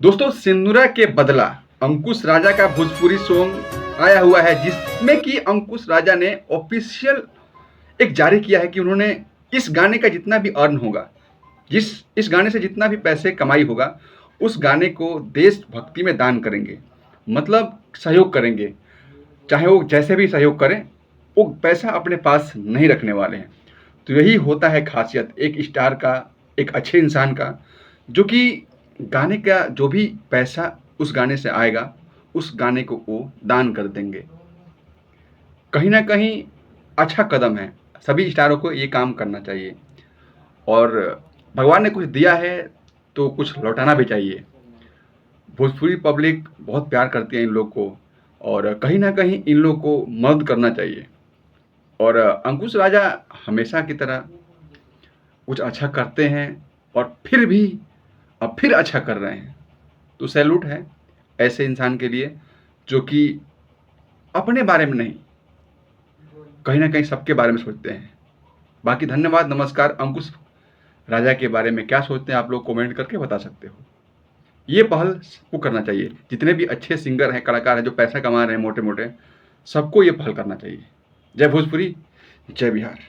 दोस्तों, सिंदूरा के बदला अंकुश राजा का भोजपुरी सॉन्ग आया हुआ है, जिसमें कि अंकुश राजा ने ऑफिशियल एक जारी किया है कि उन्होंने इस गाने का जितना भी अर्न होगा, इस गाने से जितना भी पैसे कमाई होगा, उस गाने को देशभक्ति में दान करेंगे। मतलब सहयोग करेंगे, चाहे वो जैसे भी सहयोग करें, वो पैसा अपने पास नहीं रखने वाले हैं। तो यही होता है खासियत एक स्टार का, एक अच्छे इंसान का, जो कि गाने का जो भी पैसा उस गाने से आएगा, उस गाने को वो दान कर देंगे। कहीं न कहीं अच्छा कदम है, सभी स्टारों को ये काम करना चाहिए और भगवान ने कुछ दिया है, तो कुछ लौटाना भी चाहिए। भोजपुरी पब्लिक बहुत प्यार करती है इन लोग को और कहीं न कहीं इन लोग को मदद करना चाहिए और अंकुश राजा हमेशा की तरह कुछ अच्छा करते हैं और फिर भी अब फिर अच्छा कर रहे हैं। तो सैल्यूट है ऐसे इंसान के लिए, जो कि अपने बारे में नहीं, कहीं न कहीं सबके बारे में सोचते हैं। बाकी धन्यवाद, नमस्कार। अंकुश राजा के बारे में क्या सोचते हैं आप लोग कमेंट करके बता सकते हो। ये पहल सबको करना चाहिए, जितने भी अच्छे सिंगर हैं, कलाकार हैं, जो पैसा कमा रहे हैं मोटे-मोटे, सबको ये पहल करना चाहिए। जय भोजपुरी, जय बिहार।